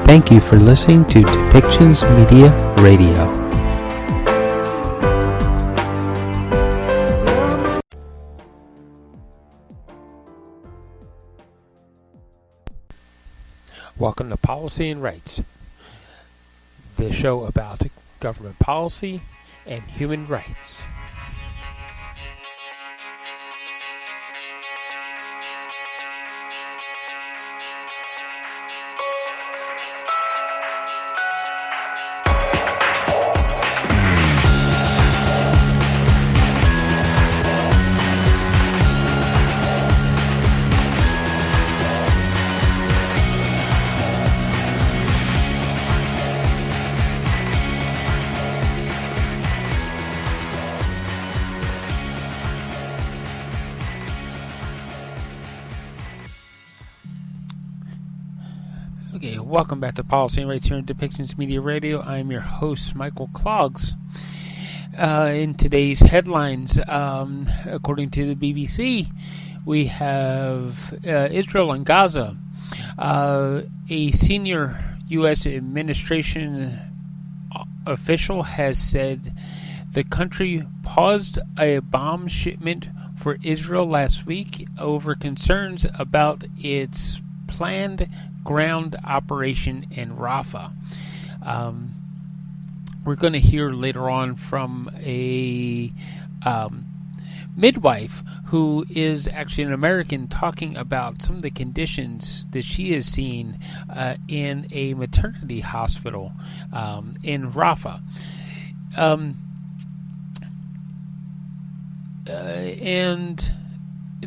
Thank you for listening to Depictions Media Radio. Welcome to Policy and Rights, the show about government policy and human rights. Okay, welcome back to Policy and Rights here on Depictions Media Radio. I'm your host, Michael Clogs. In today's headlines, according to the BBC, we have Israel and Gaza. A senior U.S. administration official has said the country paused a bomb shipment for Israel last week over concerns about its planned ground operation in Rafah. We're going to hear later on from a midwife who is actually an American talking about some of the conditions that she has seen in a maternity hospital in Rafah. And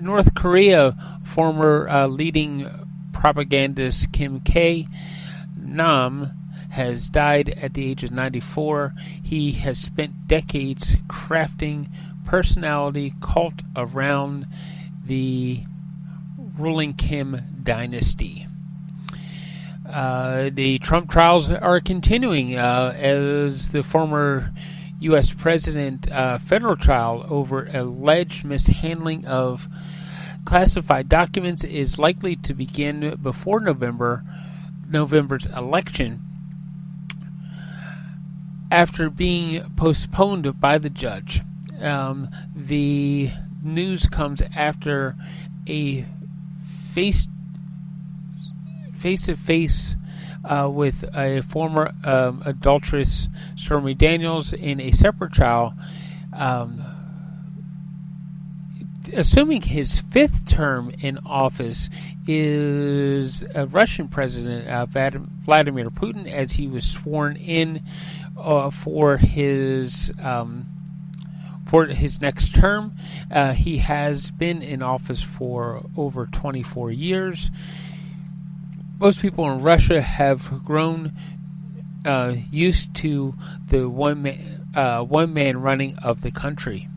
North Korea, former leading propagandist Kim K-nam has died at the age of 94. He has spent decades crafting personality cult around the ruling Kim dynasty. The Trump trials are continuing as the former U.S. president federal trial over alleged mishandling of classified documents is likely to begin before November's election, after being postponed by the judge. The news comes after a face-to-face with a former adulteress, Stormy Daniels, in a separate trial, assuming his fifth term in office, is Russian President Vladimir Putin, as he was sworn in for his next term. He has been in office for over 24 years. Most people in Russia have grown used to the one man running of the country.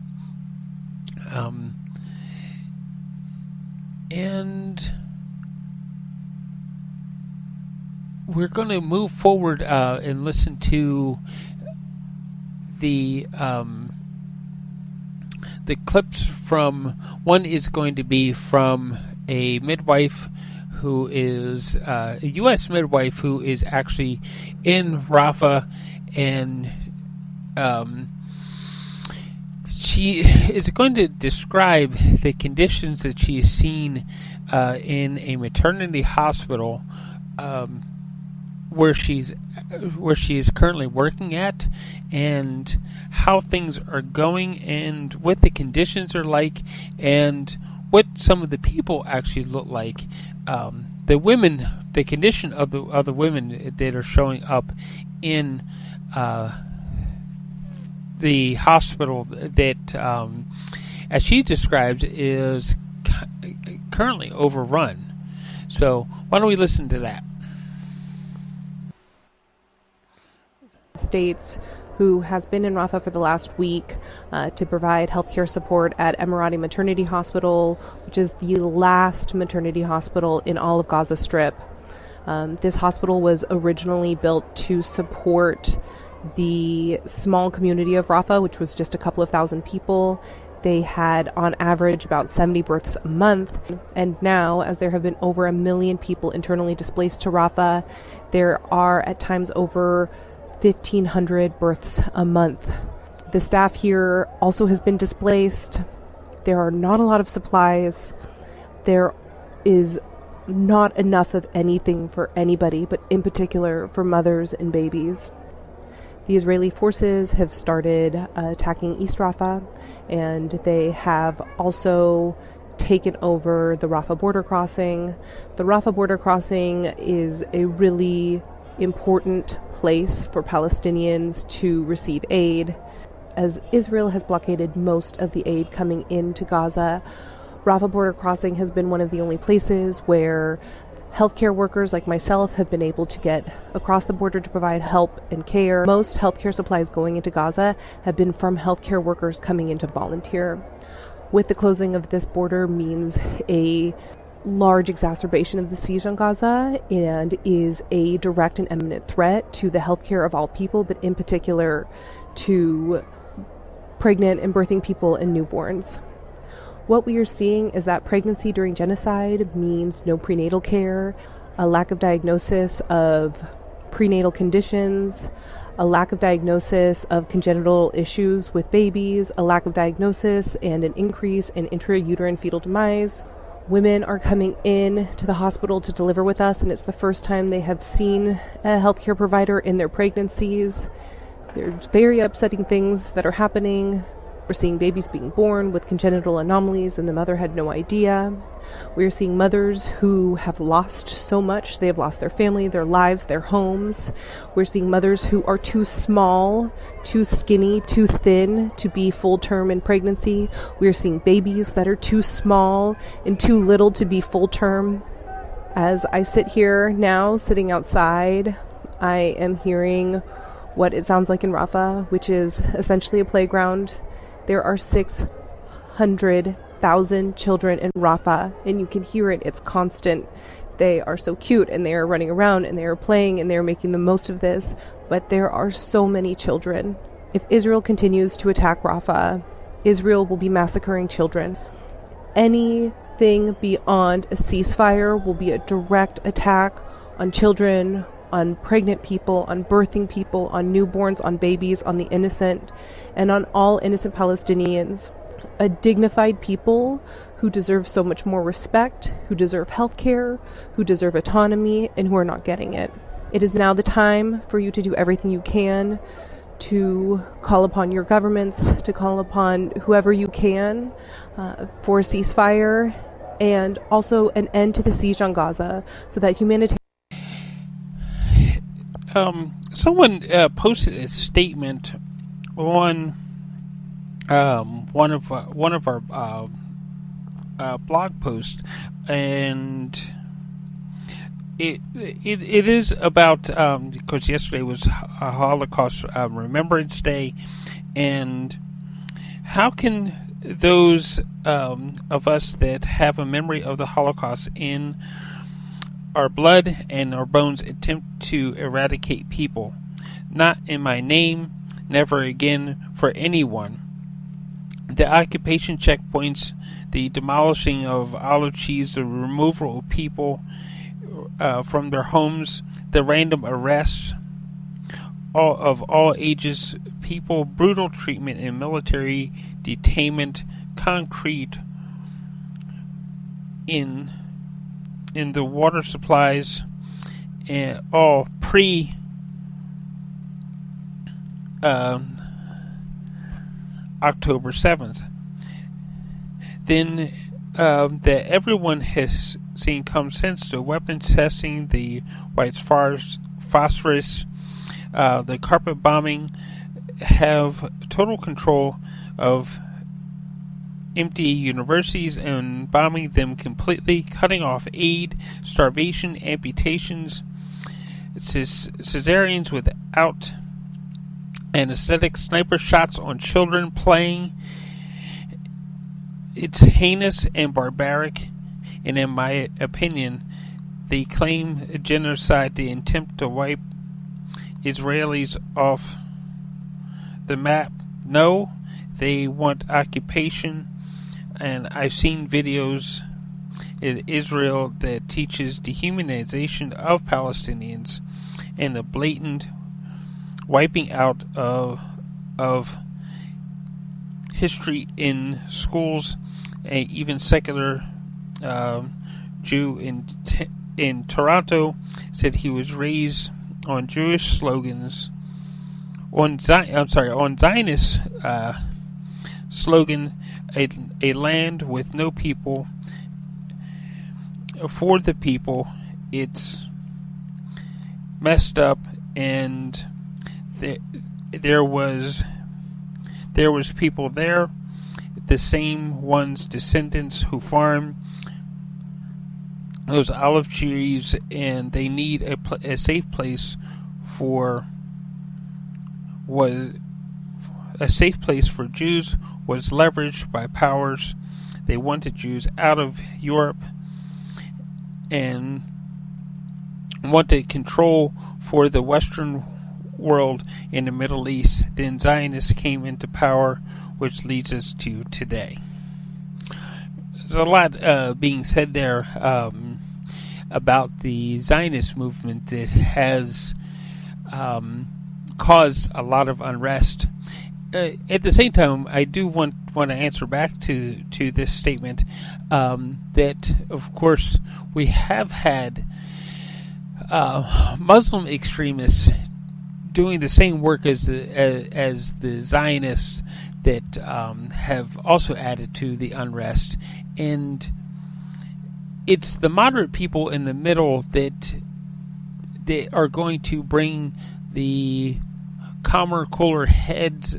And we're going to move forward and listen to the clips from, one is going to be from a midwife who is a U.S. midwife who is actually in Rafah, and she is going to describe the conditions that she has seen in a maternity hospital where she is currently working at, and how things are going, and what the conditions are like, and what some of the people actually look like. The women, the condition of the women that are showing up in the hospital that, as she describes, is currently overrun. So why don't we listen to that? States, who has been in Rafah for the last week to provide healthcare support at Emirati Maternity Hospital, which is the last maternity hospital in all of Gaza Strip. This hospital was originally built to support the small community of Rafah, which was just a couple of thousand people. they had on average about 70 births a month, and now, as there have been over 1 million people internally displaced to Rafah, there are at times over 1,500 births a month. The staff here also has been displaced. There are not a lot of supplies. There is not enough of anything for anybody, but in particular for mothers and babies. The Israeli forces have started attacking East Rafah, and they have also taken over the Rafah border crossing. The Rafah border crossing is a really important place for Palestinians to receive aid. As Israel has blockaded most of the aid coming into Gaza, Rafah border crossing has been one of the only places where healthcare workers like myself have been able to get across the border to provide help and care. Most healthcare supplies going into Gaza have been from healthcare workers coming in to volunteer. With the closing of this border means a large exacerbation of the siege on Gaza and is a direct and imminent threat to the healthcare of all people, but in particular to pregnant and birthing people and newborns. What we are seeing is that pregnancy during genocide means no prenatal care, a lack of diagnosis of prenatal conditions, a lack of diagnosis of congenital issues with babies, a lack of diagnosis and an increase in intrauterine fetal demise. Women are coming in to the hospital to deliver with us, and it's the first time they have seen a healthcare provider in their pregnancies. There's very upsetting things that are happening. We're seeing babies being born with congenital anomalies and the mother had no idea. We're seeing mothers who have lost so much. They have lost their family, their lives, their homes. We're seeing mothers who are too small, too skinny, too thin to be full term in pregnancy. We're seeing babies that are too small and too little to be full term. As I sit here now, sitting outside, I am hearing what it sounds like in Rafah, which is essentially a playground. There are 600,000 children in Rafah, and you can hear it. It's constant. They are so cute, and they are running around, and they are playing, and they are making the most of this. But there are so many children. If Israel continues to attack Rafah, Israel will be massacring children. Anything beyond a ceasefire will be a direct attack on children, on pregnant people, on birthing people, on newborns, on babies, on the innocent, and on all innocent Palestinians. A dignified people who deserve so much more respect, who deserve health care, who deserve autonomy, and who are not getting it. It is now the time for you to do everything you can to call upon your governments, to call upon whoever you can for a ceasefire, and also an end to the siege on Gaza, so that humanitarian someone posted a statement on one of our blog posts, and it is about because yesterday was a Holocaust Remembrance Day, and how can those of us that have a memory of the Holocaust in our blood and our bones attempt to eradicate people? Not in my name, never again for anyone. The occupation checkpoints, the demolishing of olive trees, the removal of people from their homes, the random arrests of all ages, people, brutal treatment and military detainment, concrete in the water supplies, and all pre October 7th. Then that everyone has seen come since, the weapons testing, the white phosphorus, the carpet bombing, have total control of empty universities and bombing them completely, cutting off aid, starvation, amputations, cesareans without anesthetic, sniper shots on children playing. It's heinous and barbaric, and in my opinion, they claim genocide, the attempt to wipe Israelis off the map. No, they want occupation. And I've seen videos in Israel that teaches dehumanization of Palestinians and the blatant wiping out of history in schools. Even secular Jew in Toronto said he was raised on Jewish slogans, on Zionist slogan, a land with no people, for the people. It's messed up, and there was people there, the same ones, descendants who farm those olive trees, and they need a safe place for Jews. Was leveraged by powers. They wanted Jews out of Europe and wanted control for the Western world in the Middle East. Then Zionists came into power, which leads us to today. There's a lot being said there about the Zionist movement that has caused a lot of unrest. At the same time, I do want to answer back to this statement that, of course, we have had Muslim extremists doing the same work as the Zionists that have also added to the unrest, and it's the moderate people in the middle that they are going to bring the calmer, cooler heads,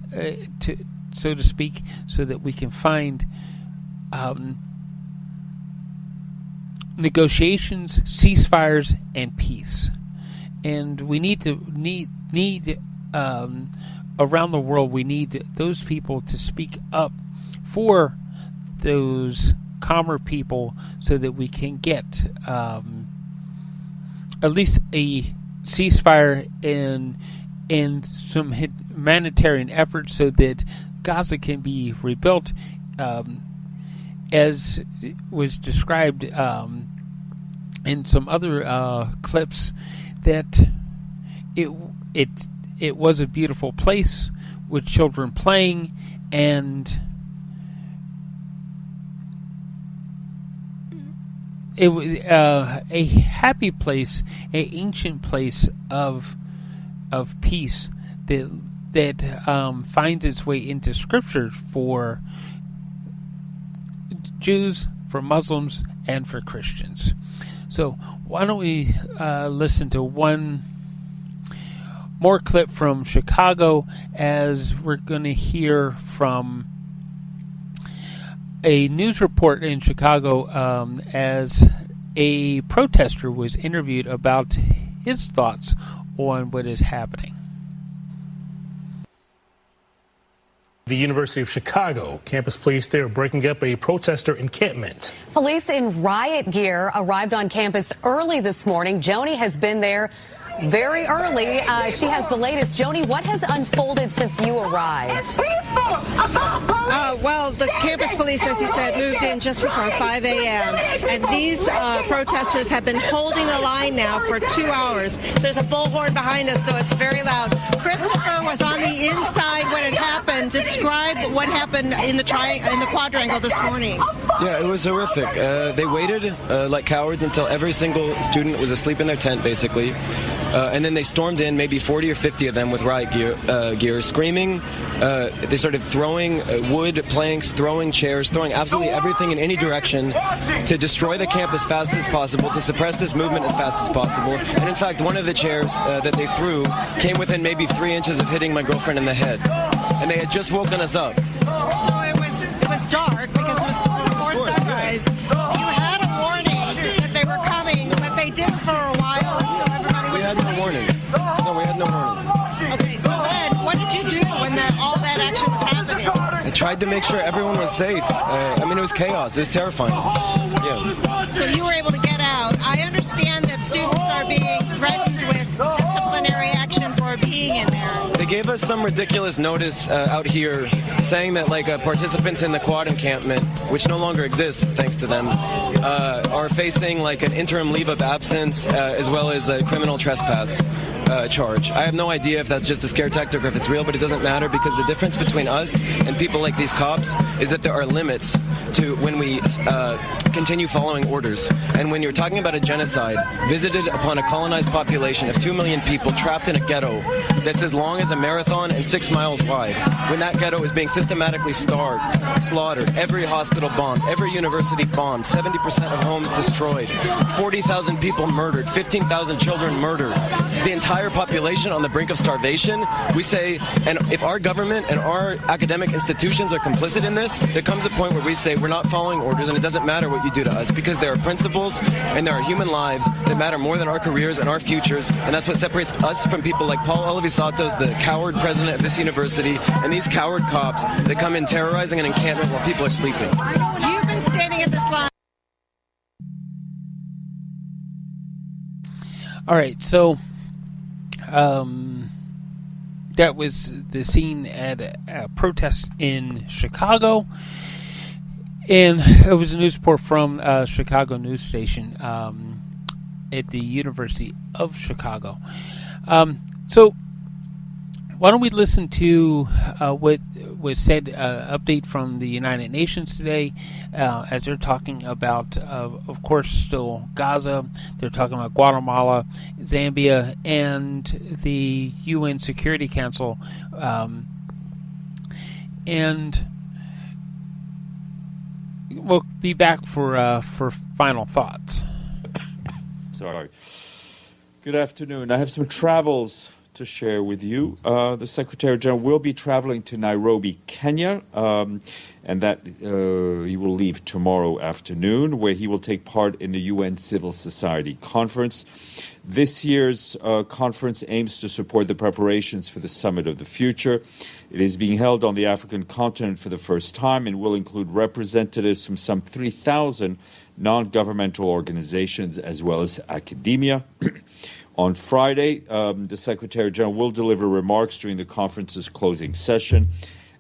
so to speak, so that we can find negotiations, ceasefires, and peace. And we need around the world, we need those people to speak up for those calmer people, so that we can get at least a ceasefire and some humanitarian efforts, so that Gaza can be rebuilt, as was described in some other clips, that it was a beautiful place with children playing, and it was a happy place, an ancient place of peace that finds its way into Scripture for Jews, for Muslims, and for Christians. So why don't we listen to one more clip from Chicago, as we're going to hear from a news report in Chicago as a protester was interviewed about his thoughts on what is happening. The University of Chicago campus police there breaking up a protester encampment. Police in riot gear arrived on campus early this morning. Joni has been there very early. She has the latest. Joni, what has unfolded since you arrived? Well, the campus police, as you said, moved in just before 5 a.m. And these protesters have been holding the line now for 2 hours. There's a bullhorn behind us, so it's very loud. Christopher was on the inside when it happened. Describe what happened in the quadrangle this morning. Yeah, it was horrific. They waited like cowards until every single student was asleep in their tent, basically. And then they stormed in, maybe 40 or 50 of them with riot gear screaming. They started throwing wood planks, throwing chairs, throwing absolutely everything in any direction to destroy the camp as fast as possible, to suppress this movement as fast as possible. And in fact, one of the chairs that they threw came within maybe 3 inches of hitting my girlfriend in the head. And they had just woken us up. So it was dark because it was before sunrise. You had a warning that they were coming, but they didn't for a while, and so everybody was We had no warning. No, we had no warning. Okay, so then what did you do when all that action was happening? I tried to make sure everyone was safe. I mean, it was chaos. It was terrifying. Yeah. So you were able to get out. I understand that students are being threatened with disciplinary action for being in there. They gave us some ridiculous notice out here saying that participants in the Quad encampment, which no longer exists thanks to them, are facing an interim leave of absence as well as a criminal trespass charge. I have no idea if that's just a scare tactic or if it's real, but it doesn't matter because the difference between us and people like these cops is that there are limits to when we continue following orders. And when you're talking about a genocide visited upon a colonized population of 2 million people trapped in a ghetto that's as long as a marathon and 6 miles wide, when that ghetto is being systematically starved, slaughtered, every hospital bombed, every university bombed, 70% of homes destroyed, 40,000 people murdered, 15,000 children murdered, the entire population on the brink of starvation, we say, and if our government and our academic institutions are complicit in this, there comes a point where we say we're not following orders and it doesn't matter what you do to us because there are principles and there are human lives that matter more than our careers and our futures, and that's what separates us from people like Paul Olivisatos, the coward president of this university, and these coward cops that come in terrorizing an encampment while people are sleeping. You've been standing at this line. All right, so that was the scene at a protest in Chicago, and it was a news report from a Chicago news station at the University of Chicago. So why don't we listen to what was said, update from the United Nations today, as they're talking about, of course, still Gaza. They're talking about Guatemala, Zambia, and the UN Security Council. And we'll be back for final thoughts. Sorry. Good afternoon. I have some travels to share with you. The Secretary General will be traveling to Nairobi, Kenya, and that he will leave tomorrow afternoon, where he will take part in the UN Civil Society Conference. This year's conference aims to support the preparations for the Summit of the Future. It is being held on the African continent for the first time and will include representatives from some 3,000 non-governmental organizations as well as academia. On Friday, the Secretary General will deliver remarks during the conference's closing session.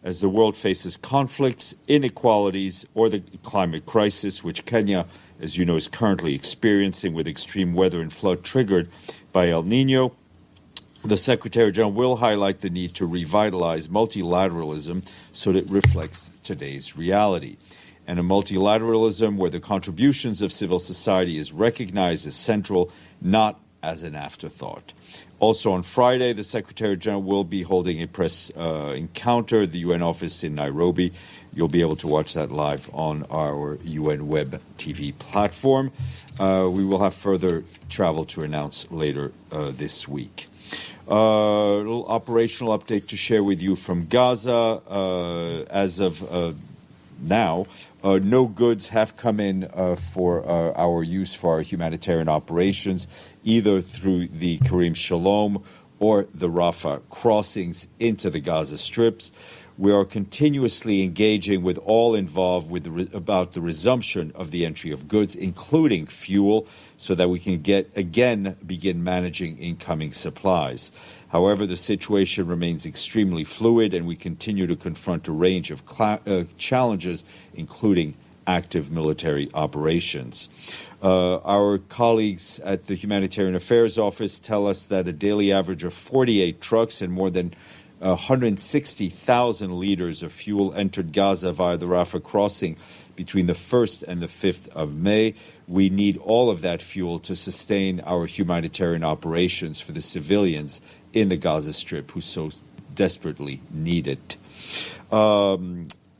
As the world faces conflicts, inequalities, or the climate crisis, which Kenya, as you know, is currently experiencing with extreme weather and flood triggered by El Nino, the Secretary General will highlight the need to revitalize multilateralism so that it reflects today's reality. And a multilateralism where the contributions of civil society is recognized as central, not as an afterthought. Also on Friday, the Secretary General will be holding a press encounter at the UN office in Nairobi. You'll be able to watch that live on our UN Web TV platform. We will have further travel to announce later this week. A little operational update to share with you from Gaza. As of now, no goods have come in for our use for our humanitarian operations, either through the Karim Shalom or the Rafah crossings into the Gaza strips. We are continuously engaging with all involved about the resumption of the entry of goods, including fuel, so that we can begin managing incoming supplies. However, the situation remains extremely fluid, and we continue to confront a range of challenges, including active military operations. Our colleagues at the Humanitarian Affairs Office tell us that a daily average of 48 trucks and more than 160,000 liters of fuel entered Gaza via the Rafah crossing between the 1st and the 5th of May. We need all of that fuel to sustain our humanitarian operations for the civilians in the Gaza Strip who so desperately need it.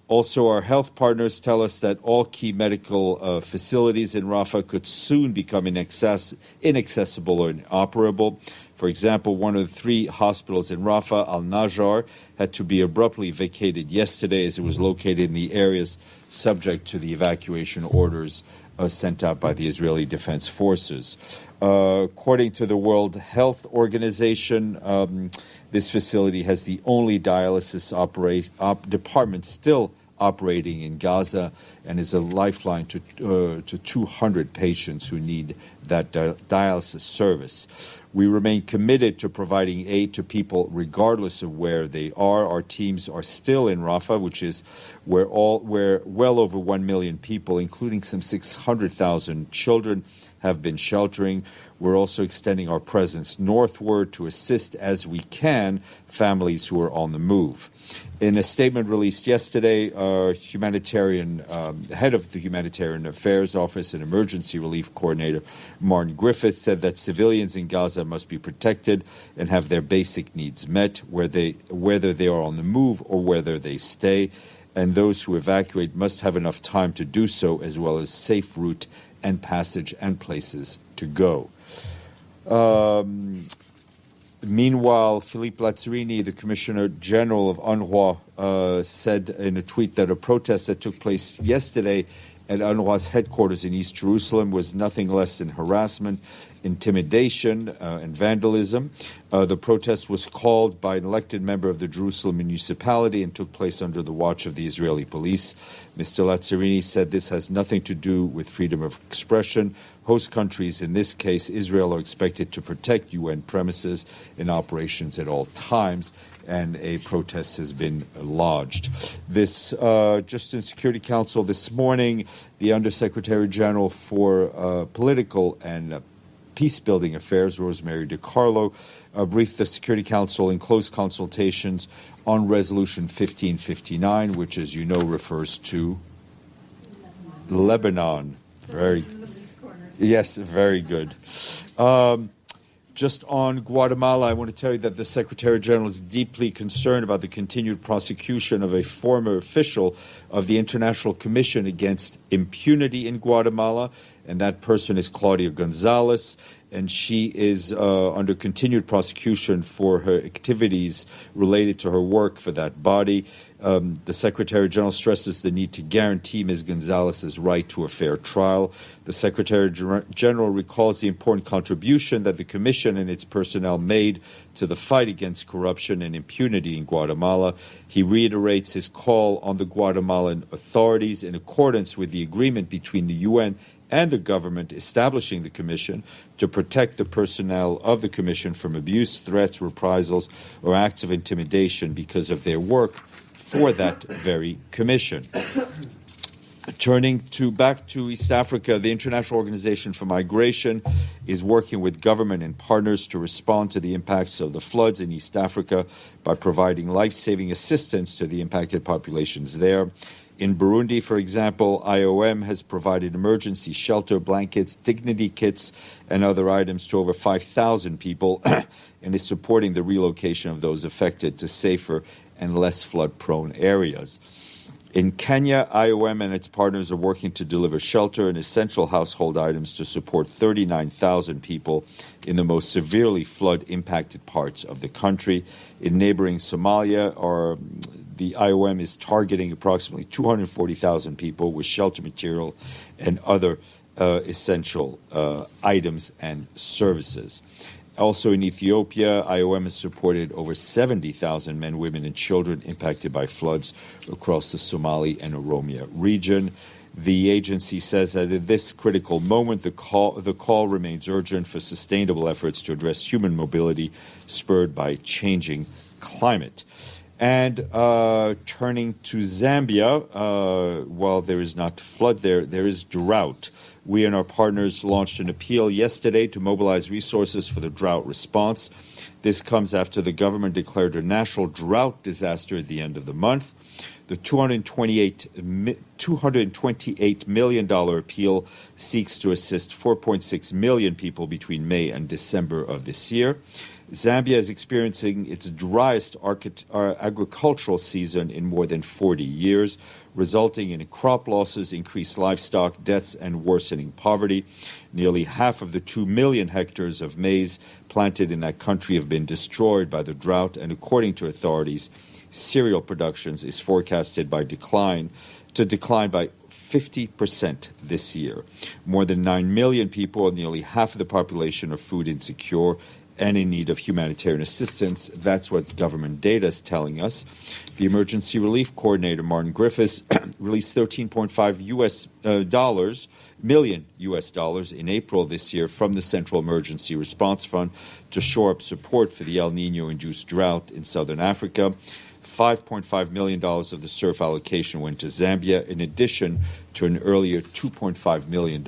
Also, our health partners tell us that all key medical facilities in Rafah could soon become inaccessible or inoperable. For example, one of the 3 hospitals in Rafah, Al-Najjar, had to be abruptly vacated yesterday as it was located in the areas subject to the evacuation orders sent out by the Israeli Defense Forces. According to the World Health Organization, this facility has the only dialysis department still operating in Gaza and is a lifeline to 200 patients who need that dialysis service. We remain committed to providing aid to people regardless of where they are. Our teams are still in Rafah, which is where well over 1 million people, including some 600,000 children, have been sheltering. We're also extending our presence northward to assist as we can families who are on the move. In a statement released yesterday, head of the Humanitarian Affairs Office and Emergency Relief Coordinator Martin Griffiths said that civilians in Gaza must be protected and have their basic needs met, whether they are on the move or whether they stay, and those who evacuate must have enough time to do so, as well as safe route and passage and places to go. Meanwhile, Philippe Lazzarini, the Commissioner General of UNRWA, said in a tweet that a protest that took place yesterday at UNRWA's headquarters in East Jerusalem was nothing less than harassment, intimidation, and vandalism. The protest was called by an elected member of the Jerusalem municipality and took place under the watch of the Israeli police. Mr. Lazzarini said this has nothing to do with freedom of expression. Host countries, in this case Israel, are expected to protect UN premises and operations at all times, and a protest has been lodged. This, just in Security Council this morning, the Undersecretary General for Political and Peace-Building Affairs, Rosemary DiCarlo, briefed the Security Council in close consultations on Resolution 1559, which, as you know, refers to Lebanon. Yes, very good. Just on Guatemala, I want to tell you that the Secretary General is deeply concerned about the continued prosecution of a former official of the International Commission Against Impunity in Guatemala, and that person is Claudia Gonzalez, and she is under continued prosecution for her activities related to her work for that body. The Secretary General stresses the need to guarantee Ms. Gonzalez's right to a fair trial. The Secretary General recalls the important contribution that the Commission and its personnel made to the fight against corruption and impunity in Guatemala. He reiterates his call on the Guatemalan authorities, in accordance with the agreement between the UN and the government establishing the Commission, to protect the personnel of the Commission from abuse, threats, reprisals, or acts of intimidation because of their work for that very Commission. Turning back to East Africa, the International Organization for Migration is working with government and partners to respond to the impacts of the floods in East Africa by providing life-saving assistance to the impacted populations there. In Burundi, for example, IOM has provided emergency shelter, blankets, dignity kits, and other items to over 5,000 people and is supporting the relocation of those affected to safer and less flood-prone areas. In Kenya, IOM and its partners are working to deliver shelter and essential household items to support 39,000 people in the most severely flood-impacted parts of the country. In neighboring Somalia, the IOM is targeting approximately 240,000 people with shelter material and other essential items and services. Also in Ethiopia, IOM has supported over 70,000 men, women, and children impacted by floods across the Somali and Oromia region. The agency says that at this critical moment, the call remains urgent for sustainable efforts to address human mobility spurred by changing climate. And turning to Zambia, while there is not flood there is drought. We and our partners launched an appeal yesterday to mobilize resources for the drought response. This comes after the government declared a national drought disaster at the end of the month. The $228 million appeal seeks to assist 4.6 million people between May and December of this year. Zambia is experiencing its driest agricultural season in more than 40 years, resulting in crop losses, increased livestock deaths, and worsening poverty. Nearly half of the 2 million hectares of maize planted in that country have been destroyed by the drought, and according to authorities, cereal production is forecasted to decline by 50% this year. More than 9 million people, or nearly half of the population, are food insecure, and in need of humanitarian assistance. That's what government data is telling us. The Emergency Relief Coordinator, Martin Griffiths, released $13.5 million in April this year from the Central Emergency Response Fund to shore up support for the El Nino-induced drought in southern Africa. $5.5 million of the SURF allocation went to Zambia, in addition to an earlier $2.5 million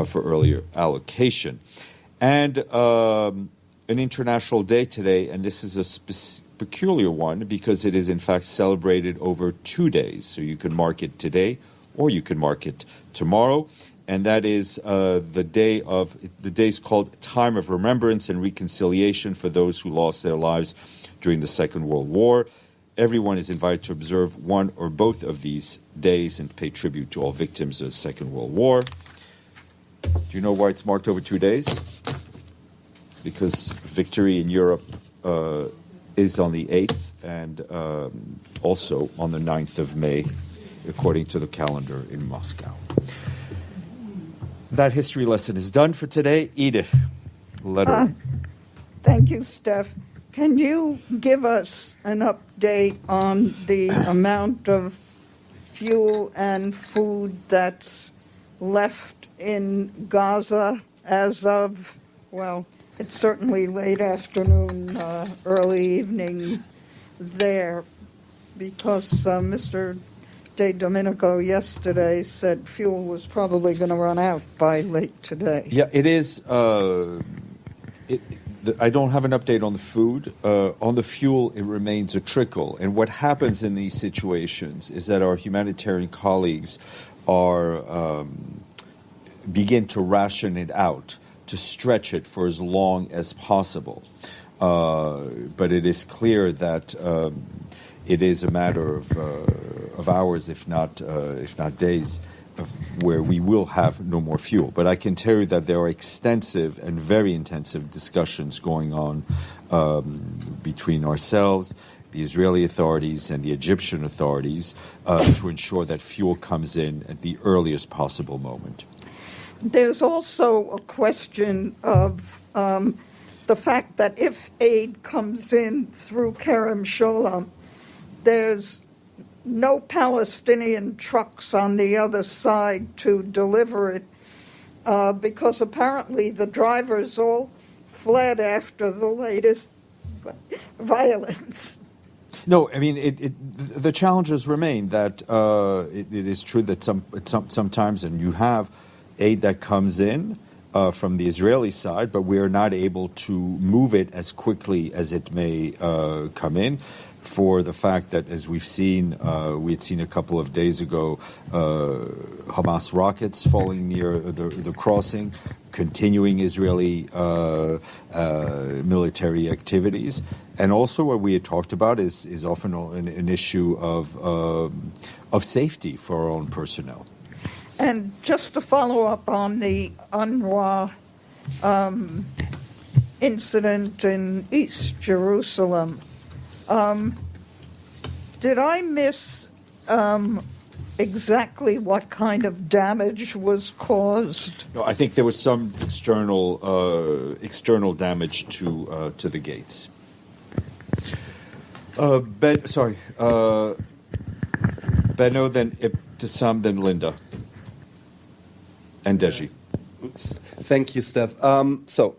for earlier allocation. And an international day today, and this is a peculiar one because it is in fact celebrated over 2 days. So you can mark it today or you can mark it tomorrow. And that is the day's called Time of Remembrance and Reconciliation for those who lost their lives during the Second World War. Everyone is invited to observe one or both of these days and pay tribute to all victims of the Second World War. Do you know why it's marked over 2 days? Because victory in Europe is on the 8th and also on the 9th of May, according to the calendar in Moscow. That history lesson is done for today. Edith, letter. Thank you, Steph. Can you give us an update on the amount of fuel and food that's left in Gaza as of, well, it's certainly late afternoon, early evening there, because Mr. De Domenico yesterday said fuel was probably going to run out by late today. Yeah, it is. I don't have an update on the food. On the fuel, it remains a trickle. And what happens in these situations is that our humanitarian colleagues begin to ration it out, to stretch it for as long as possible. But it is clear that it is a matter of hours, if not days, where we will have no more fuel. But I can tell you that there are extensive and very intensive discussions going on between ourselves, the Israeli authorities, and the Egyptian authorities to ensure that fuel comes in at the earliest possible moment. There's also a question of the fact that if aid comes in through Kerem Shalom, there's no Palestinian trucks on the other side to deliver it because apparently the drivers all fled after the latest violence. No, I mean, the challenges remain that it is true that sometimes, and you have aid that comes in from the Israeli side, but we are not able to move it as quickly as it may come in, for the fact that, as we had seen a couple of days ago, Hamas rockets falling near the crossing, continuing Israeli military activities. And also what we had talked about is often an issue of safety for our own personnel. And just to follow up on the UNRWA incident in East Jerusalem, did I miss exactly what kind of damage was caused? No, I think there was some external damage to the gates. Benno, then Ibtisam, then Linda, and Deji. Oops. Thank you, Steph. So,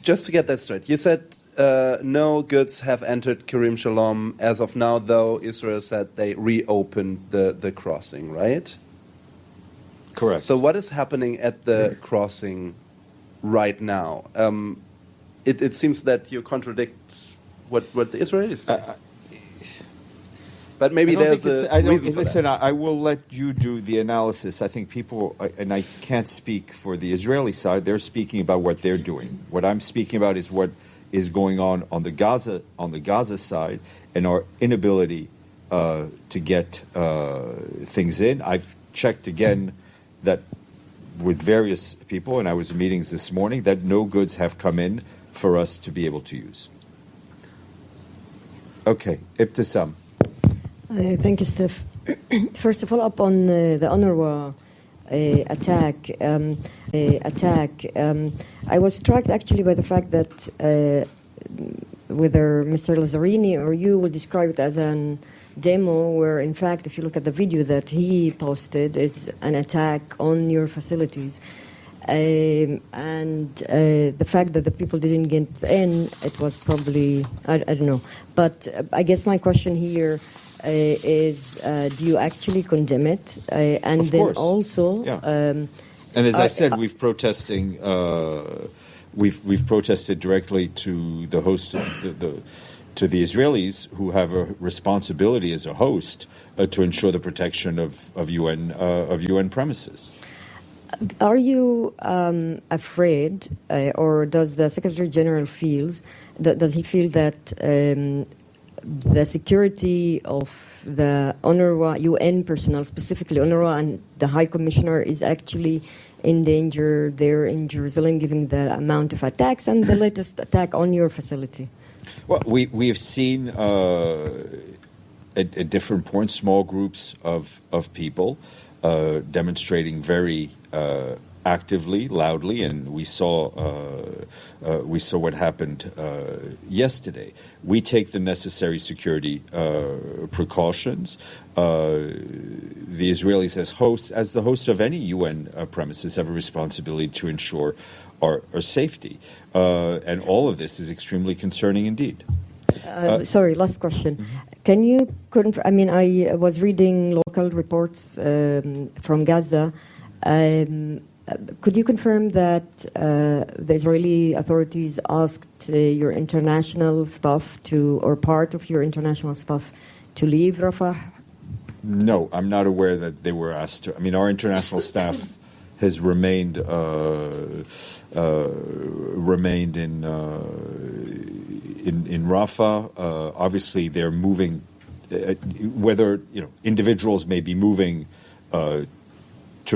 just to get that straight, you said no goods have entered Kerem Shalom. As of now, though, Israel said they reopened the crossing, right? Correct. So what is happening at the crossing right now? It seems that you contradict what the Israelis say. But maybe there's a reason for listen, that. I will let you do the analysis. I think people, and I can't speak for the Israeli side, they're speaking about what they're doing. What I'm speaking about is what is going on the Gaza side, and our inability to get things in. I've checked again that with various people, and I was in meetings this morning, that no goods have come in for us to be able to use. Okay, Ibtisam. Thank you, Steph. First, to follow up on the UNRWA attack. I was struck actually by the fact that whether Mr. Lazzarini or you will describe it as an demo where, in fact, if you look at the video that he posted, it's an attack on your facilities. And the fact that the people didn't get in, it was probably, I don't know. But I guess my question here is, do you actually condemn it? And of then course. Also... Yeah. And as I said, we've protesting... We've protested directly to the host, to the Israelis who have a responsibility as a host to ensure the protection of UN premises. Are you afraid, or does the Secretary General does he feel that the security of the UNRWA UN personnel, specifically UNRWA and the High Commissioner, is actually in danger there in Jerusalem, given the amount of attacks and the latest attack on your facility? Well, we have seen at different points small groups of people demonstrating very actively, loudly, and we saw what happened yesterday. We take the necessary security precautions. The Israelis, as the hosts of any UN premises, have a responsibility to ensure our safety, and all of this is extremely concerning indeed. Sorry, last question. Mm-hmm. Can you confirm? I mean, I was reading local reports from Gaza. Could you confirm that the Israeli authorities asked your international staff or part of your international staff to leave Rafah? No, I'm not aware that they were asked to. I mean, our international staff has remained in Rafah. Obviously, they're moving. Whether individuals may be moving to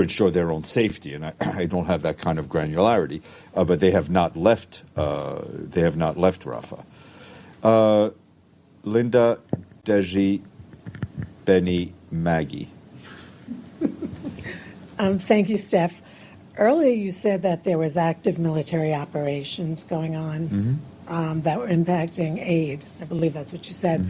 ensure their own safety, and I don't have that kind of granularity, but they have not left. They have not left Rafah. Linda, Deji, Benny, Maggie. Thank you, Steph. Earlier, you said that there was active military operations going on that were impacting aid. I believe that's what you said.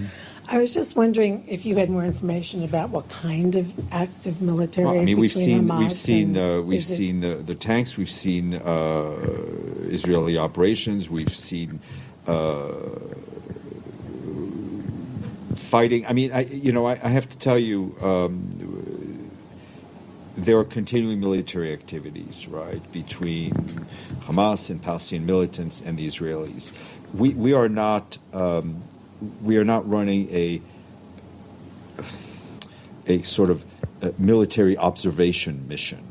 I was just wondering if you had more information about what kind of active military. Well, I mean, we've seen the tanks. We've seen Israeli operations. We've seen fighting. I mean, I have to tell you, there are continuing military activities, right, between Hamas and Palestinian militants and the Israelis. We are not running a sort of military observation mission,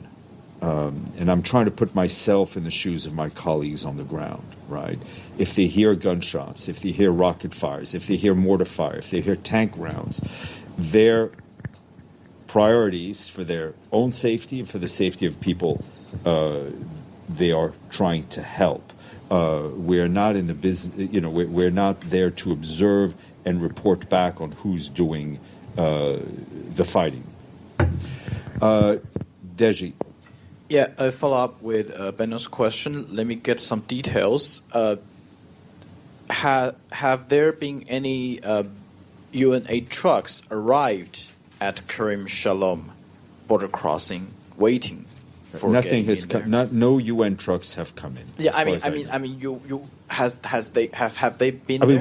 and I'm trying to put myself in the shoes of my colleagues on the ground, right? If they hear gunshots, if they hear rocket fires, if they hear mortar fire, if they hear tank rounds, their priorities for their own safety and for the safety of people they are trying to help. We are not in the business, we're not there to observe and report back on who's doing the fighting. Deji. Yeah, a follow-up with Benno's question. Let me get some details. Have there been any UNA trucks arrived at Kerem Shalom border crossing, waiting for nothing has come? No UN trucks have come in. Yeah, I mean, have they been? I mean,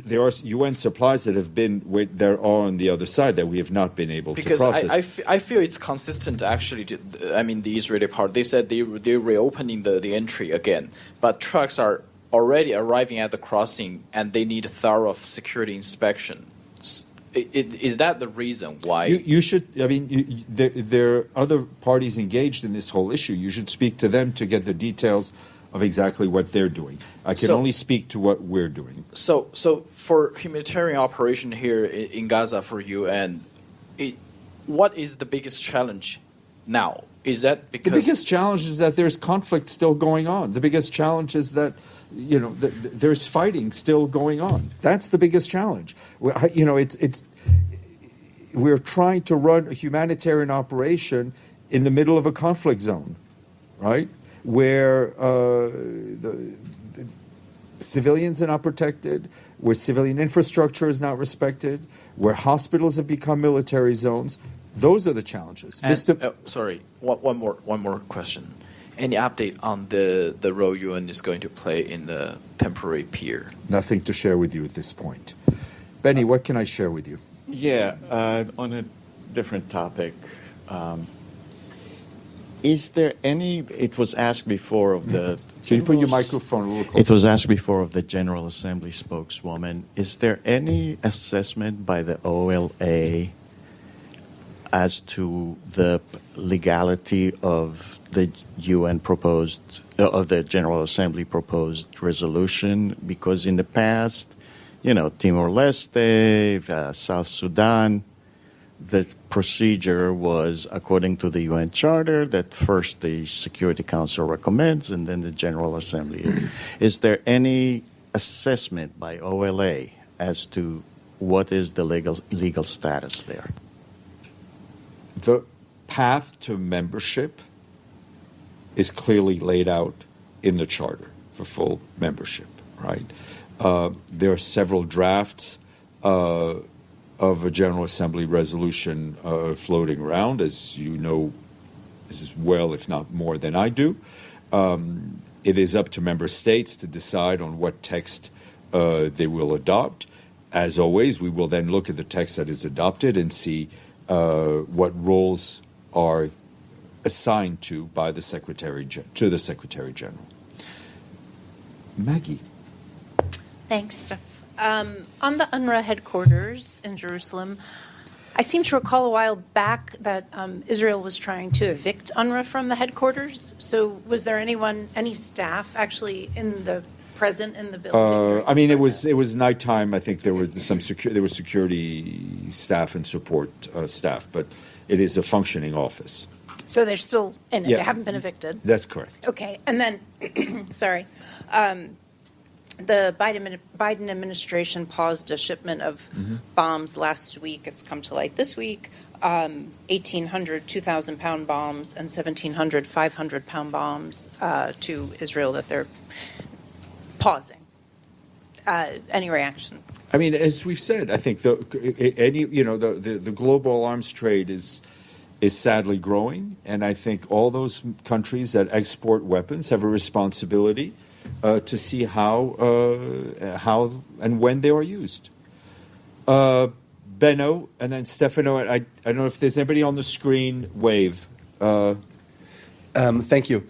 there are UN supplies that have been there are on the other side that we have not been able to process. Because I feel it's consistent actually. The Israeli part, they said they're reopening the entry again, but trucks are already arriving at the crossing and they need a thorough security inspection. Is that the reason why? You should. I mean, there are other parties engaged in this whole issue. You should speak to them to get the details of exactly what they're doing. I can only speak to what we're doing. So for humanitarian operation here in Gaza for UN, what is the biggest challenge now? Is that because the biggest challenge is that there's conflict still going on. The biggest challenge is that there's fighting still going on. That's the biggest challenge. We're trying to run a humanitarian operation in the middle of a conflict zone, right, where the civilians are not protected, where civilian infrastructure is not respected, where hospitals have become military zones. Those are the challenges. And, sorry, one more question. Any update on the role UN is going to play in the temporary pier? Nothing to share with you at this point. Benny, what can I share with you? Yeah, on a different topic. Is there any, it was asked before of the... Can you put your microphone a little closer? It was asked before of the General Assembly spokeswoman. Is there any assessment by the OLA as to the legality of the UN proposed, of the General Assembly proposed resolution? Because in the past, Timor-Leste, South Sudan, the procedure was according to the UN Charter that first the Security Council recommends and then the General Assembly. Is there any assessment by OLA as to what is the legal status there? The path to membership is clearly laid out in the Charter for full membership, right? There are several drafts of a General Assembly resolution floating around, as you know as well, if not more than I do. It is up to member states to decide on what text they will adopt. As always, we will then look at the text that is adopted and see what roles are assigned to the Secretary General. Maggie. Thanks, Steph. On the UNRWA headquarters in Jerusalem, I seem to recall a while back that Israel was trying to evict UNRWA from the headquarters. So was there any staff actually present in the building? I mean, it was nighttime. I think there were there was security staff and support staff, but it is a functioning office. So they're still in it. Yeah. They haven't been evicted. That's correct. Okay, and then, sorry. The Biden administration paused a shipment of bombs last week. It's come to light this week. 1,800 2,000-pound bombs and 1,700 500-pound bombs to Israel that they're pausing. Any reaction? I mean, as we've said, I think the global arms trade is sadly growing, and I think all those countries that export weapons have a responsibility to see how and when they are used. Benno, and then Stefano. I don't know if there's anybody on the screen. Wave. Thank you.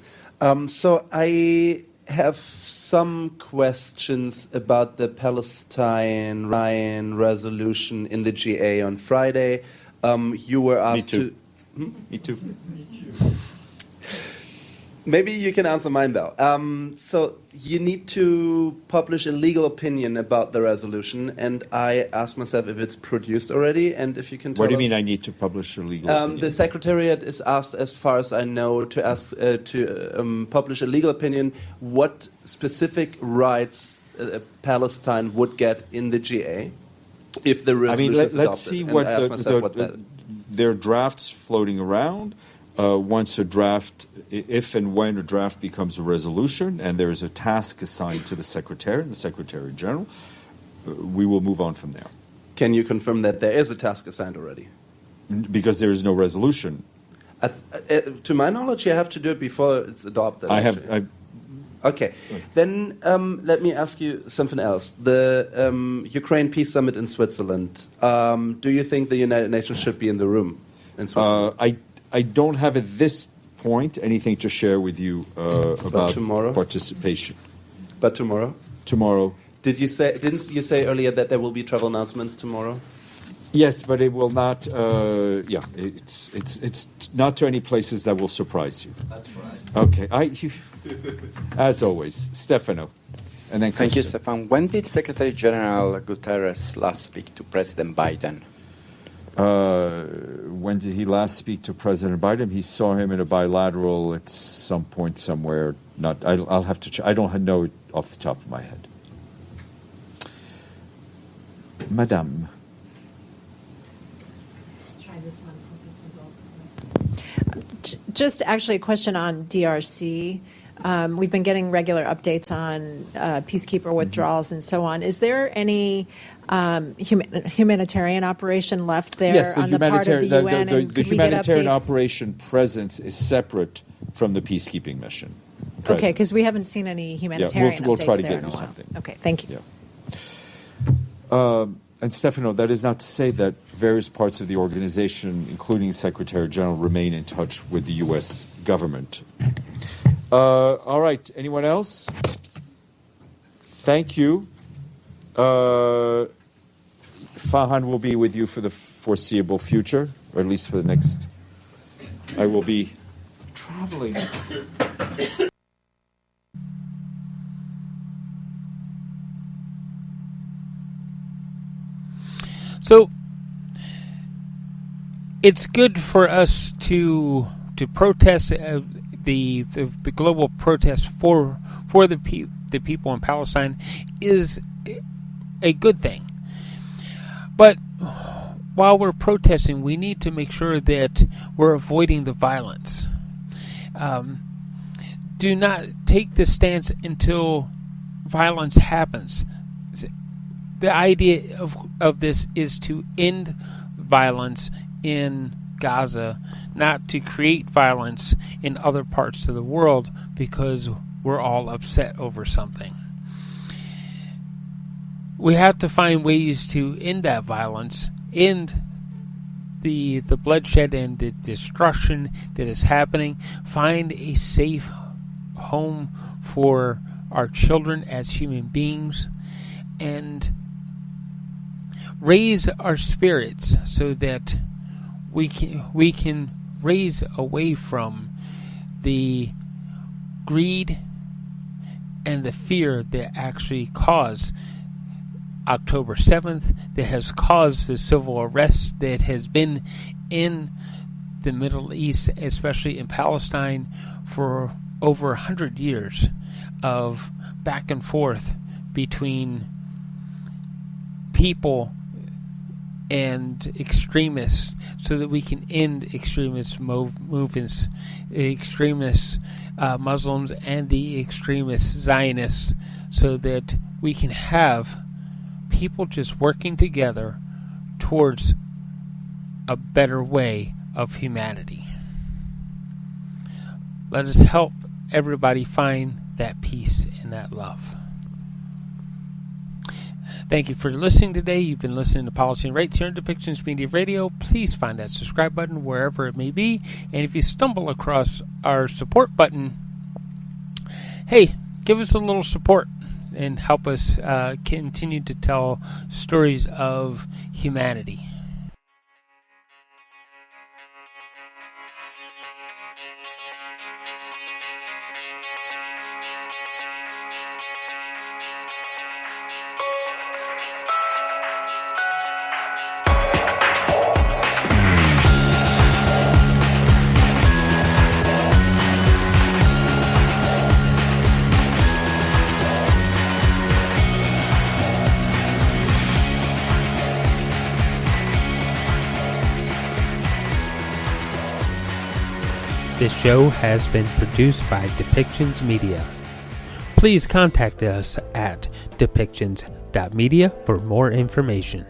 So I have some questions about the Palestine Ryan resolution in the GA on Friday. You were asked Me too. Me too. Maybe you can answer mine, though. So you need to publish a legal opinion about the resolution, and I asked myself if it's produced already, and if you can tell us... What do you mean I need to publish a legal opinion? The Secretariat is asked, as far as I know, to publish a legal opinion what specific rights Palestine would get in the GA if the resolution is adopted. Let's see what there are drafts floating around. Once a draft, if and when a draft becomes a resolution, and there is a task assigned to the Secretary and the Secretary General, we will move on from there. Can you confirm that there is a task assigned already? Because there is no resolution. To my knowledge, you have to do it before it's adopted. Okay. Then let me ask you something else. The Ukraine Peace Summit in Switzerland. Do you think the United Nations should be in the room in Switzerland? I don't have at this point anything to share with you about participation. But tomorrow? Tomorrow. Didn't you say earlier that there will be travel announcements tomorrow? Yes, but it will not. It's not to any places that will surprise you. That's right. Okay. As always, Stefano, and then thank you, Stefan. When did Secretary General Guterres last speak to President Biden? When did he last speak to President Biden? He saw him in a bilateral at some point somewhere. I'll have to check. I don't know it off the top of my head. Madame. Let's try this one since this one's all. Just actually a question on DRC. We've been getting regular updates on peacekeeper withdrawals and so on. Is there any humanitarian operation left there yes, on the part of the UN? The humanitarian operation presence is separate from the peacekeeping mission. Okay, because we haven't seen any humanitarian we'll updates try to there get in a you while. something. Okay, thank you. Yeah. And Stefano, that is not to say that various parts of the organization, including the Secretary General, remain in touch with the U.S. government. All right. Anyone else? Thank you. Fahan will be with you for the foreseeable future, or at least for the next. I will be traveling. So it's good for us to protest the global protest for the people in Palestine is a good thing. But while we're protesting, we need to make sure that we're avoiding the violence. Do not take the stance until violence happens. The idea of this is to end violence in Gaza, not to create violence in other parts of the world because we're all upset over something. We have to find ways to end that violence, end the bloodshed and the destruction that is happening, find a safe home for our children as human beings, and raise our spirits so that we can raise away from the greed and the fear that actually caused October 7th, that has caused the civil unrest that has been in the Middle East, especially in Palestine, for over 100 years of back and forth between people and extremists, so that we can end extremist movements, extremist Muslims and the extremist Zionists, so that we can have people just working together towards a better way of humanity. Let us help everybody find that peace and that love. Thank you for listening today. You've been listening to Policy and Rights here on Depictions Media Radio. Please find that subscribe button wherever it may be. And if you stumble across our support button, hey, give us a little support and help us continue to tell stories of humanity. This show has been produced by Depictions Media. Please contact us at depictions.media for more information.